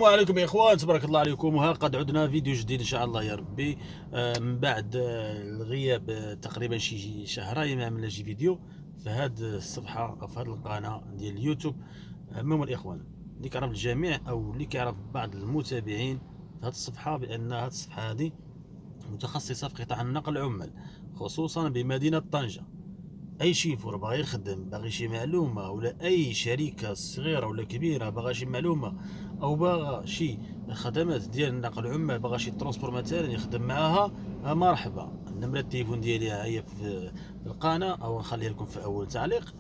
السلام عليكم يا اخوان، تبارك الله عليكم. وها قد عدنا فيديو جديد ان شاء الله يا ربي. من بعد الغياب تقريبا شي شهرين ما عملنا شي فيديو في هذه الصفحه او في هذه القناه ديال اليوتيوب. المهم الاخوان اللي كيعرف الجميع او اللي كيعرف بعض المتابعين في هذه الصفحه بان هذه الصفحه هذه متخصصه في قطاع النقل العمال، خصوصا بمدينه طنجه. اي شيفور باغي يخدم، باغي شي معلومه، ولا اي شركه صغيره ولا كبيره باغا شي معلومه، او باغا شي خدمات ديال النقل العمال، باغا شي ترونسبور مثلا يخدم معاها، مرحبا. نمرة التليفون ديالي هي في القناه، او نخليها لكم في اول تعليق.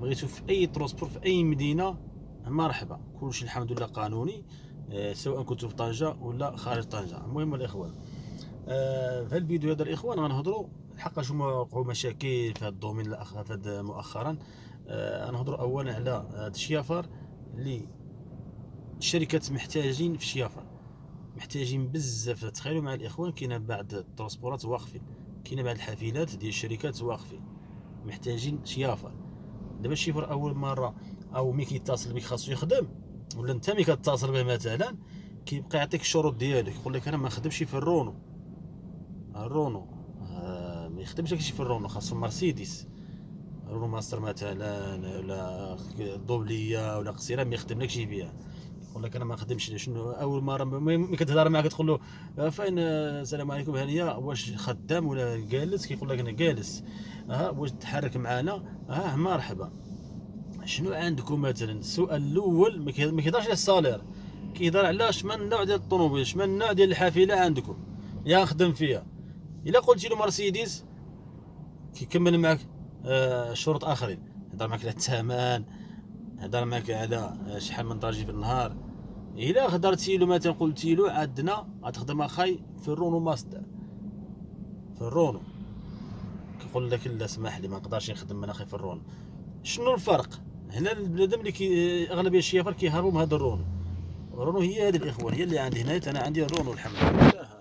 بغيتو في اي ترونسبور في اي مدينه، مرحبا. كلشي الحمد لله قانوني، سواء كنتو في طنجه ولا خارج طنجه. المهم الاخوان، في هذا الفيديو هذا الاخوان غنهضروا حقاش هما وقعوا مشاكل في هذا الدومين في هذا مؤخرا. غنهضروا اولا على هذا الشيافر اللي الشركات محتاجين في الشيافر، محتاجين بزاف. تخيلوا مع الاخوان، كاينه بعض الترونسبورات واقفين، كاينه بعض الحافلات ديال الشركات واقفين، محتاجين شيافر. دابا الشيفر اول مره او ملي كيتصل بك خاصو يخدم، ولا انت ملي كتصل به مثلا كيبقى يعطيك الشروط ديالك، يقول لك انا ما نخدمش في الرونو. ما يخدمش داكشي في الرونو، خاصو مرسيدس، رونو ماستر مثلا، ولا دوبليه ولا قصيره، ما يخدملكش بها. يقول لك انا ما نخدمش. شنو اول مره ملي كتهضر معاه كتقول له فين، السلام عليكم هانيه، واش خدام ولا جالس؟ كيقول لك انا جالس. واش تحرك معنا؟ مرحبا. شنو عندكم مثلا؟ السؤال الاول ما كيهضرش على الصالير، كيهضر على شمن النوع ديال الطوموبيل، شمن النوع ديال الحافله عندكم يا نخدم فيها. الا قلتي له مرسيدس كيكمل معك شروط اخرين، هضر معك على الثمن، هضر معك على شحال من طاجي في النهار. الا هضرتي له مثلا قلتي له عندنا غتخدم اخاي في الرونو ماستر، في الرونو، كيقول لك لا اسمح لي ما نقدرش نخدم انا اخي في الرونو. شنو الفرق هنا؟ البنادم اللي اغلبيه الشيافر كيهربوا من هذا الرونو. الرونو هي هذه الاخوان، هي اللي عندي هنا. انا عندي الرونو الحمد لله،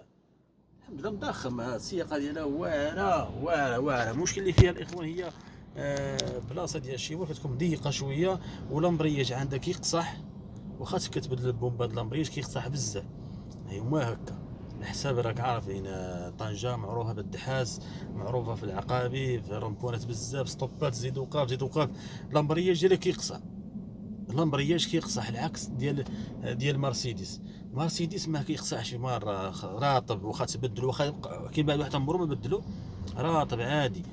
الحمد لله مضخم. السياقه ديالها واعره واعره واعره. المشكل اللي فيها الاخوان هي بلاصه ديال الشيفور كتكون ضيقه شويه، والامبرياج عندها كيقصح، واخا كتبدل البومبا د الامبرياج كيقصح بزاف. هما هكا الحساب راك عارفين. طنجه معروفه بالدحاس، معروفه في العقابي، في رمبونات بزاف، ستوبات زيد وقاف زيد وقاف. الامبرياج ديالها كيقصح، الامبرياج كيقصح العكس ديال مرسيدس ما كيقصحش مره، راتب. واخا تبدل، واخا كاين بعض واحد عمرو ما بدلو، راتب عادي.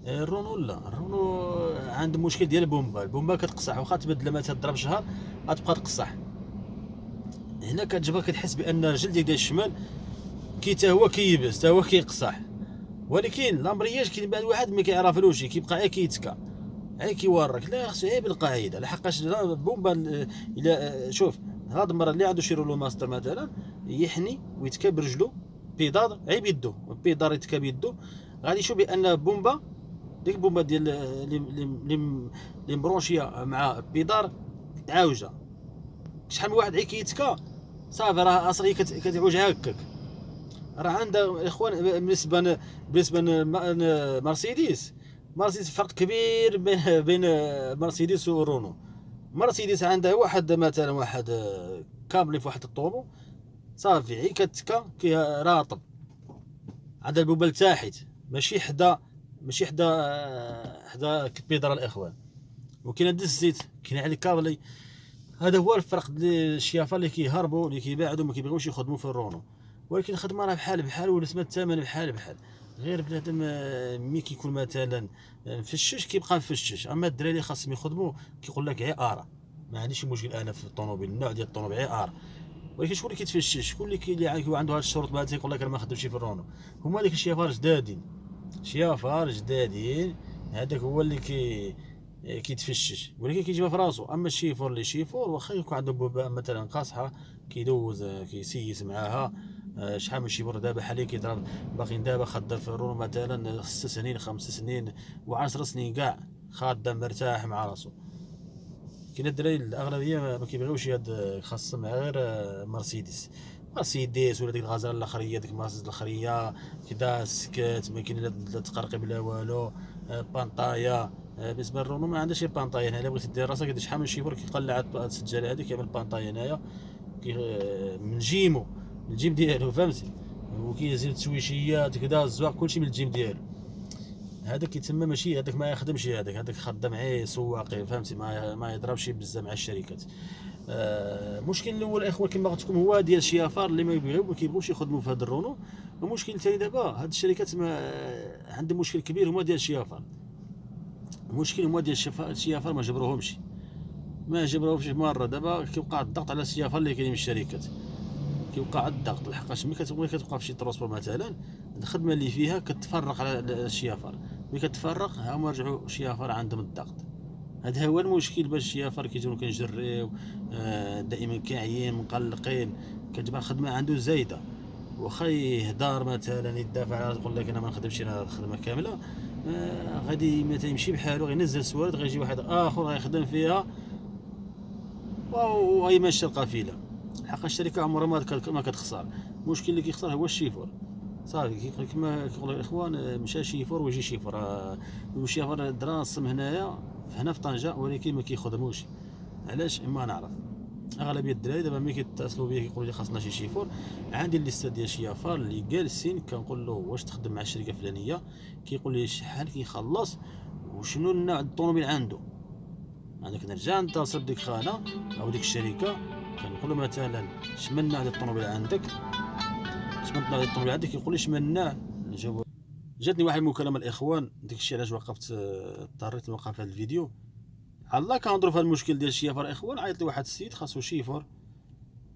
الرونو لا، الرونو عنده مشكل ديال البومبا كتقصح، واخا تبدل مثلا تضرب شهر غتبقى تقصح. هنا كتجبر كتحس بان الرجل ديال الشمال كي تا هو كيبس، تا هو كيقصح. ولكن لامبرياج كاين بعض واحد ما كيعرفلوش، كيبقى غير كيتكا، غير كيورك. لا، خصو غير بالقاعده، لحقاش البومبا الا شوف هاد المره اللي عنده شي رولو ماستر مثلا يحني ويتكا برجلو، بيدار غير بيدو، بيدار يتكا بيدو، غادي يشوف بان بومبا، ديك البومبا ديال اللي مبرونشيه مع بيدار عاوجه. شحال من واحد غير كيتكا صافي، راه اصلا كتعوج هكاك. راه عندها اخوان بالنسبه مرسيدس فرق كبير بين مرسيدس ورونو. مرسيدس عندها واحد مثلا واحد كابلي في واحد الطومو، صافي عي كتكا كي راطب، عندها البوبه لتحت، ماشي حدا بيدرا الاخوان. وكاين عند الزيت، كاين عند الكابلي. هذا هو الفرق ديال الشيافه اللي كيهربوا، اللي كيباعدوا، ما كيبغيوش يخدموا في الرونو. ولكن الخدمه راه بحال بحال، ورسمه الثمن بحال بحال. غير بنادم ملي كيكون مثلا مفشش كيبقى مفشش. اما الدراري خاصهم يخدموا كيقول لك عي ارا، ما عنديش مشكل انا في الطوموبيل، النوع ديال الطوموبيل عي ارا. ولكن شكون اللي كيتفشش؟ شكون اللي عنده هاد الشروط بعدا يقول لك انا ما خدمتش في الرونو؟ هما ديك الشيافار جدادين، شيافار جدادين. هذاك هو اللي كيتفشش، ولكن كيجيبها في راسو. اما الشيفور اللي شيفور واخا يكون عنده بوبا مثلا قاصحه كيدوز كيسيس معاها. شحال من شيفور دابا حاليا كيضرب، باقيين دابا خدام في الرونو مثلا 6 سنين 5 سنين و10 سنين كاع، خادام مرتاح مع راسو. كاين الدراري الاغلبيه ما كيبغيوش هاد، خاصهم غير مرسيدس ولا ديك الغزاله الاخريه، ديك مرسيدس الاخريه كدا سكات، ما كاين لا تقرقب لا والو. بانطايا. بالنسبه للرونو ما عندهاش بانطايا هنا، الا بغيتي دير راسك كدير شحال من شيفور كيقلع هاد السجاله هادي، كيعمل بانطايا هنايا من جيمو، من الجيم ديالو فهمتي، وكيزيد تسويشيات كدا الزواق كلشي من الجيم ديالو. هذاك كيتسمى ماشي هذاك ما يخدمش، هذاك خدام غير سواقي فهمتي، ما يضربش بزاف مع الشركات. المشكل الاول اخوان كما قلت لكم هو ديال الشيافار اللي ما كيبغوش يخدموا في هذا الرونو. المشكل الثاني دابا هاد الشركات ما عندهم مشكل كبير هما ديال الشيافار. المشكل هما ديال الشيافار ما جبروهمش مره. دابا كيوقع الضغط على الشيافار اللي كاينين من الشركات، كيوقع الضغط لحقاش ملي كتوقع في شي ترونسبور مثلا الخدمه اللي فيها كتفرق على الشيافار، ملي كتفرق هما رجعوا الشيافار عندهم الضغط. هذا هو المشكل باش الشيافار كيجيو كنجريو دائما كاعيين مقلقين، كتجبر الخدمه عنده زايده، واخا يهدر مثلا يدافع يقول لك انا ما نخدمش انا الخدمه كامله، غادي مثلا يمشي بحاله غينزل سوارد غيجي واحد اخر غيخدم فيها وغيمشي القافله. الحق الشركه عمرها ما كتخسر، المشكل اللي كيخسر هو الشيفور صافي. كما كيقولوا الاخوان مشى شيفور ويجي شيفور، والشيفور دراسم هنايا هنا في طنجه ولكن ما كيخدموش. علاش ما نعرف. اغلبيه الدراري دابا ملي كيتصلوا بيا كيقولوا لي خاصنا شي شيفور، عندي الليسته ديال شيافار اللي جالسين كنقول له واش تخدم مع الشركه الفلانيه، كيقول لي شحال كيخلص وشنو النوع الطوموبيل عنده. انا كنرجع نتصل بديك الخانه او ديك الشركه كنقول له مثلا شمن نوع الطوموبيل عندك، يقول لي شمن النوع. جاتني واحد المكالمه الاخوان، ديك الشيء علاش وقفت اضطريت نوقف هذا الفيديو. على الله كنهضروا في هذا المشكل ديال الشيافر اخوان. عيط لي واحد السيد خاصو شيفور،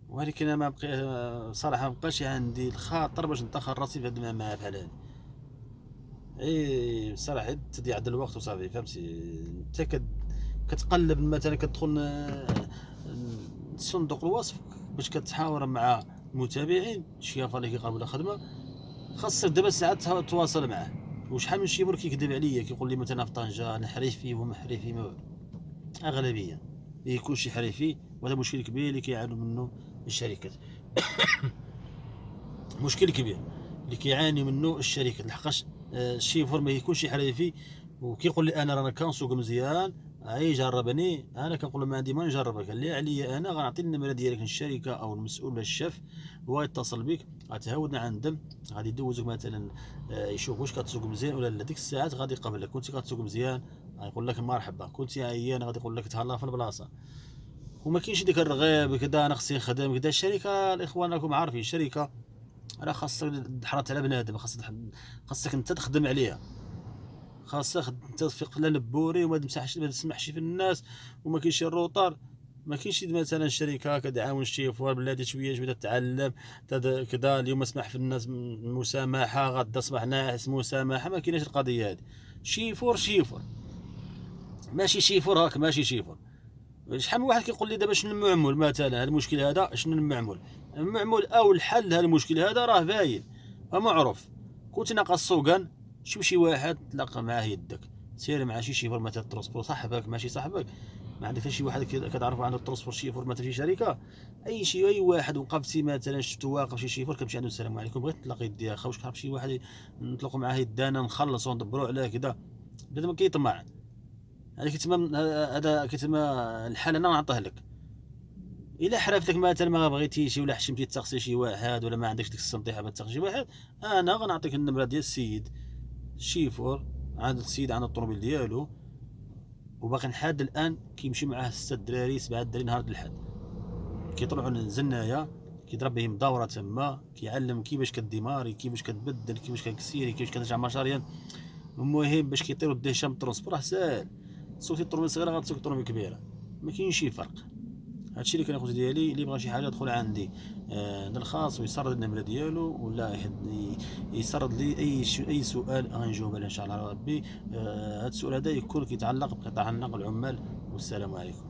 ولكن انا ما بقى صراحه ما بقاش عندي الخاطر باش ندخل راسي في هذا مع بحال هذا. اي صراحه تضيع د الوقت وصافي فهمتي. انت كتقلب مثلا كتدخل صندوق الوصف باش كتحاور مع المتابعين الشيافر اللي كيقربوا الخدمه، خاصك دابا ساعات تواصل معاه. وشحال من شيفور كيكذب عليا كيقول لي مثلا في طنجه انا حريفي وما حريفي، ما اغلبيه يكون شي حريفي، وهذا مشكل كبير اللي كيعانوا منه الشركات. مشكل كبير اللي كيعاني منه الشركات، لحقاش الشيفور ما يكونش حريفي وكيقول لي انا رانا كنسوق مزيان اي جربني. انا كنقول له ما عندي ما نجربك، اللي عليا انا غنعطي النمره ديالك للشركه او المسؤول ولا الشاف، هو يتصل بك غتهاودنا عندهم، غادي يدوزك مثلا يشوف واش كتسوق مزيان ولا لا. ديك الساعات غادي يقبلك. كنتي كتسوق مزيان غيقول لك مرحبا، كنتي عيان غادي يقول لك تهلا في البلاصه. وما كاينش ديك الرغيب كذا انا خصني نخدم كذا. الشركه الاخوان راكم عارفين الشركه راه خاصك تحرط على بنادم، خاصك انت تخدم عليها، خاصك انت تفيق في لبوري وما تسمحش في الناس وما كاينش الروطار. ما كاينش مثلا الشركه كتعاون الشيفور بلاتي شويه شويه تتعلم كذا. اليوم اسمح في الناس مسامحه، غدا اصبح ناعس مسامحه، ما كايناش القضيه هذه. شيفور ماشي شيفور هاك، ماشي شيفور. شحال من واحد كيقول لي دابا شنو المعمول مثلا هذا المشكل هذا، شنو المعمول او الحل هذا المشكل هذا راه باين ومعروف. كنت ناقص سوقان شي واحد تلاقى معاه يدك، سير مع شي شيفور مثلا ترونسبور صاحبك ماشي صاحبك، ما عندك شي واحد كتعرفوا عنده ترونسبور شيفور مثلا في شركه اي واحد وقفتي مثلا شفتو واقف شي شيفور كتمشي عنده السلام عليكم بغيت تلاقي يدي اخا واش عارف شي واحد نطلقوا معاه يدانا نخلصوا ندبروا عليه كذا. بدا ما كيطمع. هذا كيتسمى الحل انا نعطيه لك. الا حرفت لك مثلا ما بغيتيش ولا حشمتي تسقسي شي واحد ولا ما عندكش ديك السنطيحه باش تسقسي شي واحد، انا غنعطيك النمره ديال السيد شيفور عند السيد عند الطوموبيل ديالو، وباقي لحد الان كيمشي معاه 6 دراري 7 دراري نهار الحد، كيطلعوا للزنايه كيضرب بهم دوره تما، كيعلم كيفاش كديماري كيفاش كتبدل كيفاش كتكسيري كيفاش كترجع مشاريا. المهم باش كيطيروا الدهشام الترونسبور راه ساهل. سوقتي الطوموبيل صغيره غتسوق الطوموبيل كبيره، ما كاينش شي فرق. هادشي اللي كان اخوتي ديالي. اللي بغى شي حاجه يدخل عندي الخاص ويسرد النمره ديالو ولا يسرد لي اي سؤال غنجاوب عليه ان شاء الله ربي. هاد السؤال هذا يكون كيتعلق بقطاع النقل العمال. والسلام عليكم.